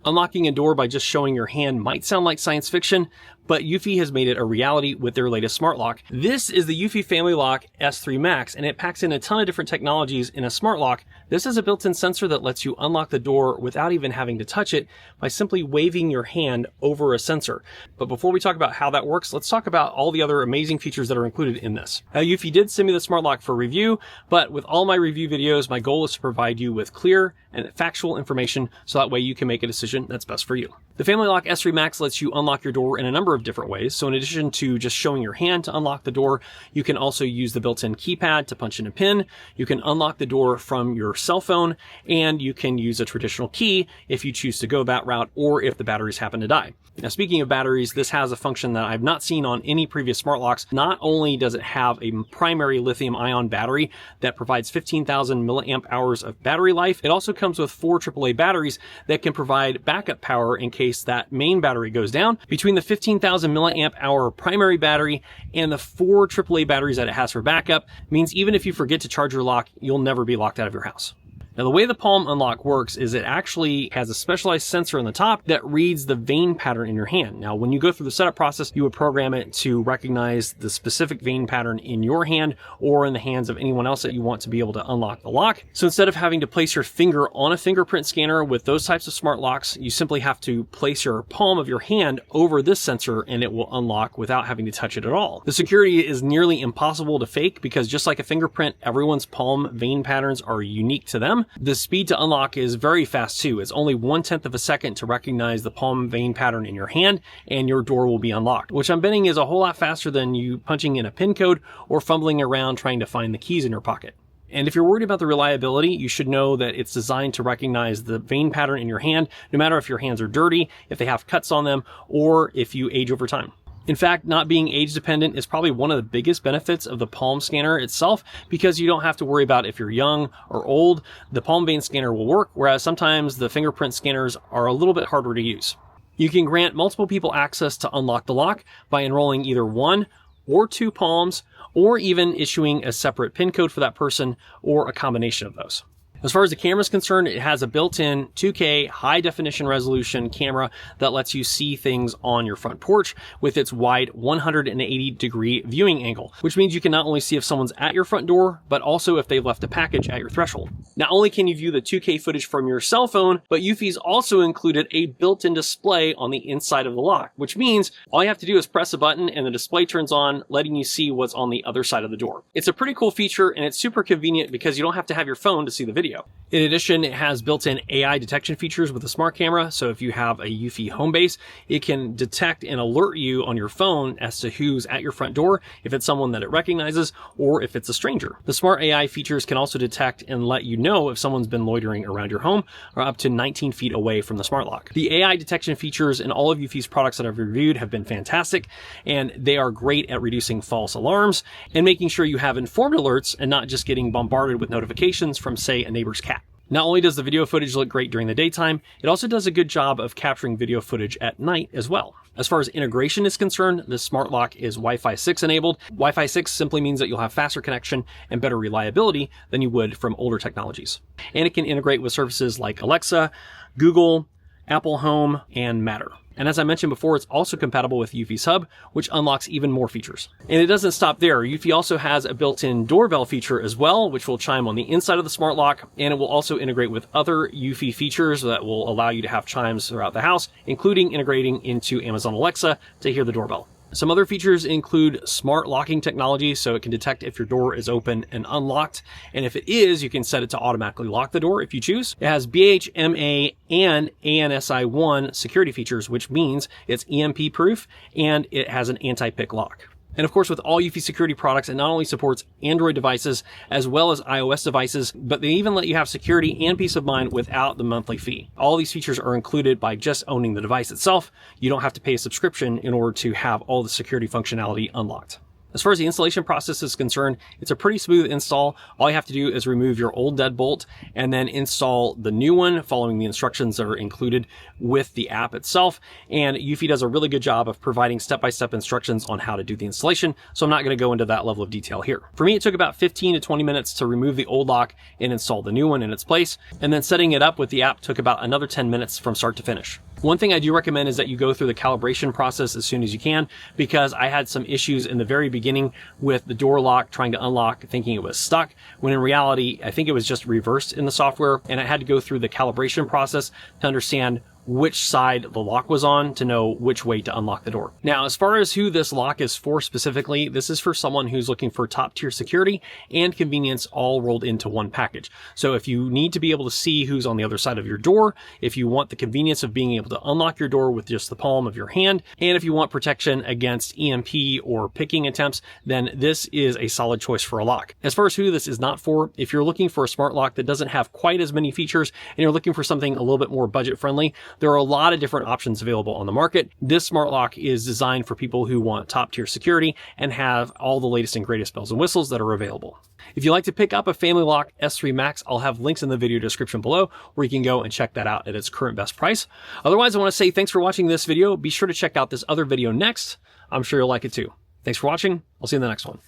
Unlocking a door by just showing your hand might sound like science fiction, but eufy has made it a reality with their latest smart lock. This is the eufy FamiLock S3 Max, and it packs in a ton of different technologies in a smart lock. This is a built-in sensor that lets you unlock the door without even having to touch it by simply waving your hand over a sensor. But before we talk about how that works, let's talk about all the other amazing features that are included in this. Now, eufy did send me the smart lock for review, but with all my review videos, my goal is to provide you with clear and factual information so that way you can make a decision that's best for you. The FamiLock S3 Max lets you unlock your door in a number of different ways. So in addition to just showing your hand to unlock the door, you can also use the built-in keypad to punch in a pin. You can unlock the door from your cell phone, and you can use a traditional key if you choose to go that route or if the batteries happen to die. Now, speaking of batteries, this has a function that I've not seen on any previous smart locks. Not only does it have a primary lithium-ion battery that provides 15,000 milliamp hours of battery life, it also comes with 4 AAA batteries that can provide backup power in case that main battery goes down. Between the 15,000 milliamp hour primary battery and the 4 AAA batteries that it has for backup means even if you forget to charge your lock, you'll never be locked out of your house. Now, the way the Palm Unlock works is it actually has a specialized sensor on the top that reads the vein pattern in your hand. Now, when you go through the setup process, you would program it to recognize the specific vein pattern in your hand or in the hands of anyone else that you want to be able to unlock the lock. So instead of having to place your finger on a fingerprint scanner with those types of smart locks, you simply have to place your palm of your hand over this sensor and it will unlock without having to touch it at all. The security is nearly impossible to fake because just like a fingerprint, everyone's palm vein patterns are unique to them. The speed to unlock is very fast too. It's only 1/10 of a second to recognize the palm vein pattern in your hand and your door will be unlocked, which I'm betting is a whole lot faster than you punching in a PIN code or fumbling around trying to find the keys in your pocket. And if you're worried about the reliability, you should know that it's designed to recognize the vein pattern in your hand, no matter if your hands are dirty, if they have cuts on them, or if you age over time. In fact, not being age dependent is probably one of the biggest benefits of the palm scanner itself because you don't have to worry about if you're young or old. The palm vein scanner will work, whereas sometimes the fingerprint scanners are a little bit harder to use. You can grant multiple people access to unlock the lock by enrolling either 1 or 2 palms, or even issuing a separate PIN code for that person or a combination of those. As far as the camera is concerned, it has a built-in 2K high-definition resolution camera that lets you see things on your front porch with its wide 180-degree viewing angle, which means you can not only see if someone's at your front door, but also if they've left a package at your threshold. Not only can you view the 2K footage from your cell phone, but eufy's also included a built-in display on the inside of the lock, which means all you have to do is press a button and the display turns on, letting you see what's on the other side of the door. It's a pretty cool feature and it's super convenient because you don't have to have your phone to see the video. In addition, it has built-in AI detection features with a smart camera, so if you have a eufy home base, it can detect and alert you on your phone as to who's at your front door, if it's someone that it recognizes, or if it's a stranger. The smart AI features can also detect and let you know if someone's been loitering around your home or up to 19 feet away from the smart lock. The AI detection features in all of eufy's products that I've reviewed have been fantastic, and they are great at reducing false alarms and making sure you have informed alerts and not just getting bombarded with notifications from, say, a neighbor's cat. Not only does the video footage look great during the daytime, it also does a good job of capturing video footage at night as well. As far as integration is concerned, this smart lock is Wi-Fi 6 enabled. Wi-Fi 6 simply means that you'll have faster connection and better reliability than you would from older technologies. And it can integrate with services like Alexa, Google, Apple Home, and Matter. And as I mentioned before, it's also compatible with eufy's hub, which unlocks even more features. And it doesn't stop there. eufy also has a built-in doorbell feature as well, which will chime on the inside of the smart lock, and it will also integrate with other eufy features that will allow you to have chimes throughout the house, including integrating into Amazon Alexa to hear the doorbell. Some other features include smart locking technology, so it can detect if your door is open and unlocked. And if it is, you can set it to automatically lock the door if you choose. It has BHMA and ANSI1 security features, which means it's EMP proof and it has an anti-pick lock. And of course, with all eufy security products, it not only supports Android devices as well as iOS devices, but they even let you have security and peace of mind without the monthly fee. All these features are included by just owning the device itself. You don't have to pay a subscription in order to have all the security functionality unlocked. As far as the installation process is concerned, it's a pretty smooth install. All you have to do is remove your old deadbolt and then install the new one following the instructions that are included with the app itself. And eufy does a really good job of providing step-by-step instructions on how to do the installation, so I'm not going to go into that level of detail here. For me, it took about 15 to 20 minutes to remove the old lock and install the new one in its place, and then setting it up with the app took about another 10 minutes from start to finish. One thing I do recommend is that you go through the calibration process as soon as you can, because I had some issues in the very beginning with the door lock trying to unlock, thinking it was stuck, when in reality, I think it was just reversed in the software, and I had to go through the calibration process to understand which side the lock was on to know which way to unlock the door. Now, as far as who this lock is for specifically, this is for someone who's looking for top tier security and convenience all rolled into one package. So if you need to be able to see who's on the other side of your door, if you want the convenience of being able to unlock your door with just the palm of your hand, and if you want protection against EMP or picking attempts, then this is a solid choice for a lock. As far as who this is not for, if you're looking for a smart lock that doesn't have quite as many features and you're looking for something a little bit more budget friendly, there are a lot of different options available on the market. This smart lock is designed for people who want top tier security and have all the latest and greatest bells and whistles that are available. If you'd like to pick up a FamiLock S3 Max, I'll have links in the video description below where you can go and check that out at its current best price. Otherwise, I want to say thanks for watching this video. Be sure to check out this other video next. I'm sure you'll like it too. Thanks for watching. I'll see you in the next one.